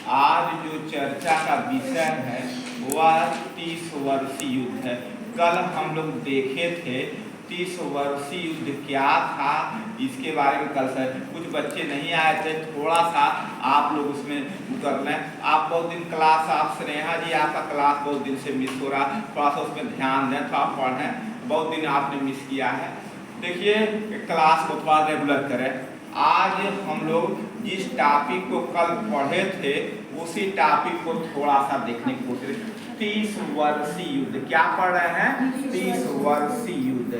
आज जो चर्चा का विषय है वह 30 वर्षीय युद्ध है। कल हम लोग देखे थे 30 वर्षीय युद्ध क्या था, इसके बारे में कल से कुछ बच्चे नहीं आए थे, थोड़ा सा आप लोग उसमें कर लें। आप बहुत दिन क्लास, आप स्नेहा जी आपका क्लास बहुत दिन से मिस हो रहा, थोड़ा सा उसमें ध्यान दें, थोड़ा पढ़ें, बहुत दिन आपने मिस किया है। देखिए क्लास को थोड़ा रेगुलर करें। आज हम लोग जिस टॉपिक को कल पढ़े थे उसी टॉपिक को थोड़ा सा देखने की कोशिश। 30 वर्षीय युद्ध क्या पढ़ रहे हैं? 30 वर्षीय युद्ध।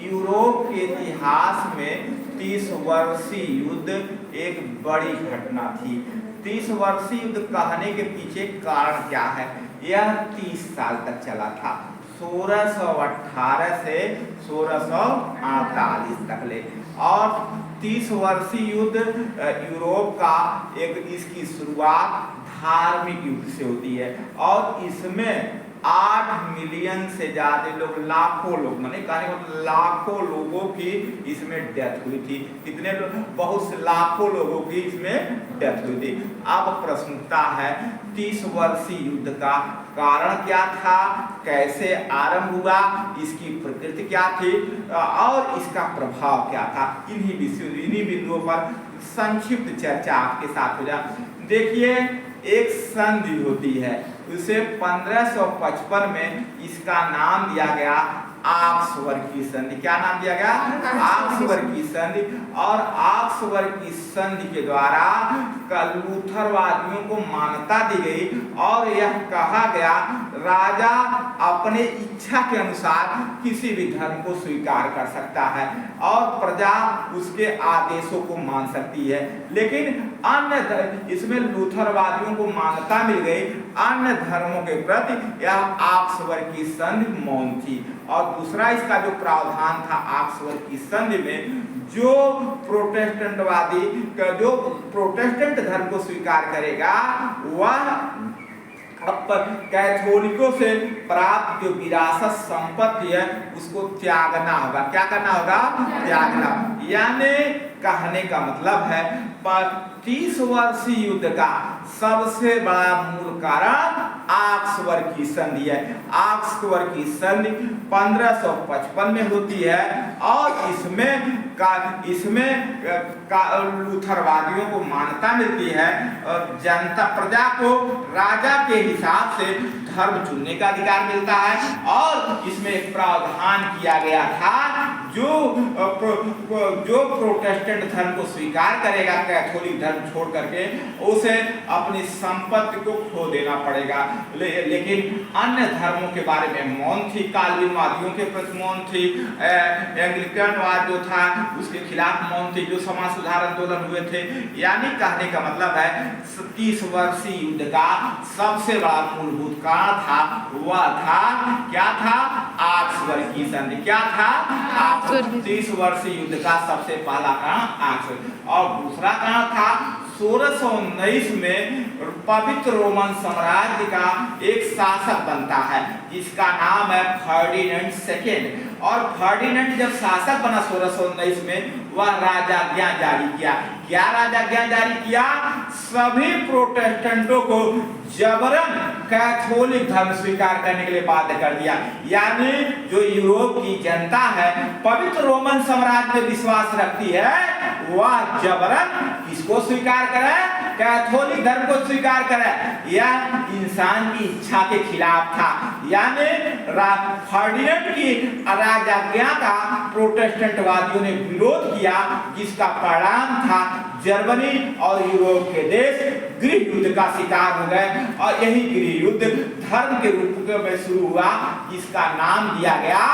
यूरोप के इतिहास में 30 वर्षीय युद्ध एक बड़ी घटना थी। 30 वर्षीय युद्ध कहने के पीछे कारण क्या है? यह 30 साल तक चला था, 1618 से 1648 तक ले। और 30 वर्षीय युद्ध यूरोप का एक, इसकी शुरुआत धार्मिक युद्ध से होती है और इसमें 8 मिलियन से ज्यादा लोग, लाखों लोग, मैंने कहने का लाखों लोगों की इसमें डेथ हुई थी। कितने लोग? बहुत से लाखों लोगों की इसमें डेथ हुई थी। अब प्रश्न उठता है 30 वर्षीय युद्ध का कारण क्या था, कैसे आरंभ हुआ, इसकी प्रकृति क्या थी और इसका प्रभाव क्या था। इन्हीं बिंदुओं पर संक्षिप्त चर्चा आपके साथ हो जाए। देखिए एक संधि होती है, उसे 1555 में इसका नाम दिया गया ऑक्सफोर्ड की संधि। क्या नाम दिया गया? ऑक्सफोर्ड की संधि। और ऑक्सफोर्ड की संधि के द्वारा लूथरवादियों को मान्यता दी गई और यह कहा गया राजा अपने इच्छा के अनुसार किसी भी धर्म को स्वीकार कर सकता है और प्रजा उसके आदेशों को मान सकती है। लेकिन अन्य, इसमें लूथरवादियों को मान्यता मिल गई, अन्य धर्मों के प्रति यह ऑक्सफोर्ड की संधि मौन थी। और दूसरा इसका जो प्रावधान था ऑक्सफोर्ड की संधि में, जो प्रोटेस्टेंटवादी, जो प्रोटेस्टेंट धर्म को स्वीकार करेगा वह कैथोलिकों से प्राप्त जो विरासत संपत्ति है उसको त्यागना होगा। क्या करना होगा? त्यागना। यानी कहने का मतलब है 30 वर्षीय युद्ध का सबसे बड़ा मूल कारण ऑक्सफोर्ड की संधि है। ऑक्सफोर्ड की संधि 1555 में होती है और इसमें लूथरवादियों को मान्यता मिलती है और जनता, प्रजा को राजा के हिसाब से धर्म चुनने का अधिकार मिलता है। और इसमें एक प्रावधान किया गया था, जो प्रोटेस्टेंट धर्म को स्वीकार करेगा, कैथोलिक धर्म छोड़ करके, उसे अपनी संपत्ति को खो देना पड़ेगा। लेकिन अन्य धर्मों के बारे में मौन थी, काल्विनवादियों के प्रति मौन थी, एंग्लिकनवाद जो था उसके खिलाफ मौन थी, जो समाज सुधार आंदोलन हुए थे। यानी कहने का मतलब है 30 वर्षीय युद्ध का सबसे बड़ा मूलभूत कारण था, वह था क्या था? ऑक्सफोर्ड की संधि। क्या था? 30 वर्षीय युद्ध का सबसे पहला कारण ऑक्सफोर्ड। और दूसरा कारण था 1619 में पवित्र रोमन साम्राज्य का एक शासक बनता है जिसका नाम है फर्डिनेंड सेकेंड। और फर्डिनेंड जब शासक बना 1619 में, वह राजाज्ञा जारी किया। क्या राजाज्ञा जारी किया? सभी प्रोटेस्टेंटों को जबरन कैथोलिक धर्म स्वीकार करने के लिए बाध्य कर दिया। यानी जो यूरोप की जनता है पवित्र रोमन साम्राज्य में विश्वास रखती है, वह जबरन किसको स्वीकार करे? कैथोलिक धर्म को स्वीकार करे। यह इंसान की इच्छा के खिलाफ था। यानी फर्डिनेंड की राजाज्ञा का प्रोटेस्टेंटवादियों ने विरोध किया, जिसका परिणाम था जर्मनी और यूरोप के देश गृह युद्ध का शिकार हो गए। और यही गृह युद्ध धर्म के रूप में शुरू हुआ, जिसका नाम दिया गया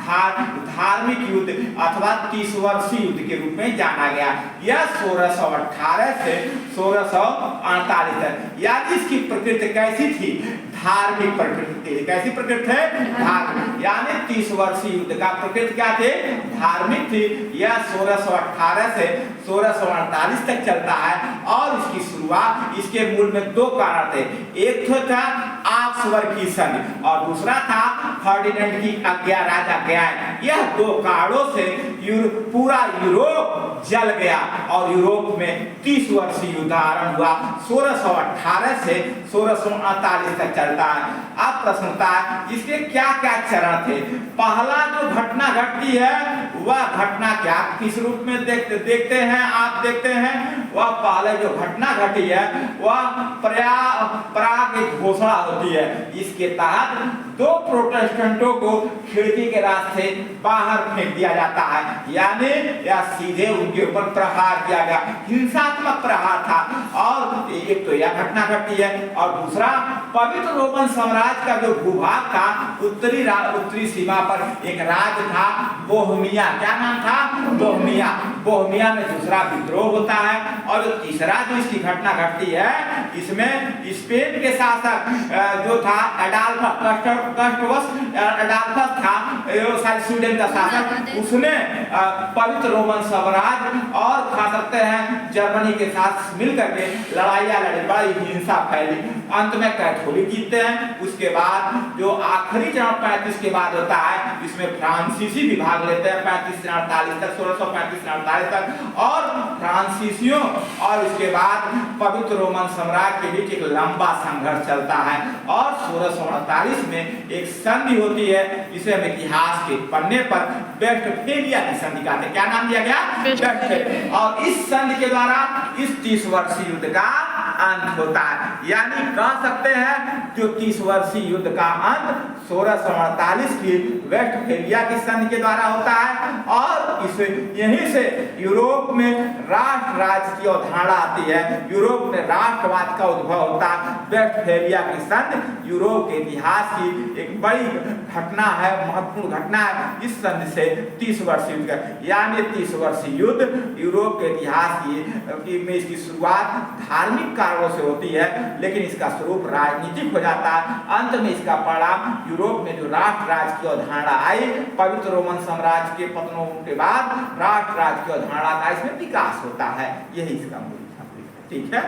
धार्मिक युद्ध अथवा 30 वर्षीय युद्ध के रूप में जाना गया। यह 1618 से 1648 तक। यानी इसकी प्रकृति कैसी थी? धार्मिक प्रकृति। कैसी प्रकृति है? धार्मिक। यानी 30 वर्षीय युद्ध का प्रकृति क्या थे? धार्मिक थी। यह 1618 से 1648 तक चलता है और इसकी शुरुआत, इसके मूल में 2 कारण थे। एक तो था ऑक्सफोर्ड की संधि और दूसरा था फर्डिनेंड की आज्ञा राजाज्ञाएं, यह दो कारणों से पूरा यूरोप जल गया और यूरोप में 30 वर्षीय युद्ध आरंभ हुआ। 1618 से 1648 तक चलता है। अब प्रश्न होता है इसके क्या क्या चरण थे। पहला जो घटना घटती है वह घटना क्या किस रूप में देखते हैं आप देखते हैं। वह पहले जो घटना घटी है वह प्राग एक घोषणा होती है। इसके तहत दो प्रोटेस्टेंटों को खिड़की के रास्ते बाहर फेंक दिया जाता है, यानी या सीधे उनके ऊपर प्रहार किया गया, हिंसात्मक प्रहार था। और एक तो यह घटना घटी है और दूसरा पवित्र रोमन साम्राज्य का जो भूभाग था उत्तरी सीमा पर एक राज्य था बोहेमिया। क्या नाम था? बोहेमिया। बोहेमिया में दूसरा विद्रोह होता है। और जो तीसरा जो इसकी घटना घटती है इसमें स्पेन के शासक जो था अडाल्फस था, स्वीडन का शासक, उसने पवित्र रोमन साम्राज्य और खा सकते हैं जर्मनी के साथ मिलकर के लड़ाइयाँ लड़ी, बड़ी हिंसा फैली। अंत में कैथोलिक जीतते हैं। उसके बाद जो आखिरी चरण 35 के बाद होता है इसमें फ्रांसीसी भी भाग लेते हैं 35 से 48 तक, 1635 से 48 तक। और फ्रांसीसियों और इसके बाद पवित्र रोमन साम्राज्य के बीच एक लंबा संघर्ष चलता है। और 1648 में एक संधि होती है, इसे हम इतिहास के पन्ने पर वेस्टफेलिया की संधि कहते हैं। क्या नाम दिया गया? वेस्टफेलिया। और इस संधि के द्वारा इस 30 वर्षीय युद्ध का अंत होता है। यानी कह सकते हैं जो 30 वर्षीय युद्ध का अंत 1648 की वेस्टफेलिया की संधि के द्वारा होता है। और इसे यहीं से यूरोप में राष्ट्र राज्य की अवधारणा आती है, यूरोप में राष्ट्रवाद का उद्भव होता है। वेस्टफेलिया की संधि यूरोप के इतिहास की एक बड़ी घटना है, महत्वपूर्ण घटना है। इस संधि से 30 वर्षीय युद्ध, यानी 30 वर्षीय युद्ध यूरोप के इतिहास की में इसकी शुरुआत धार्मिक कारणों से होती है, लेकिन इसका स्वरूप राजनीतिक हो जाता है। अंत में इसका परिणाम यूरोप में जो राष्ट्र राज्य की अवधारणा आई, पवित्र रोमन साम्राज्य के पतनों के बाद राष्ट्र राज्य की अवधारणा का इसमें विकास होता है। यही इसका मूल। ठीक है।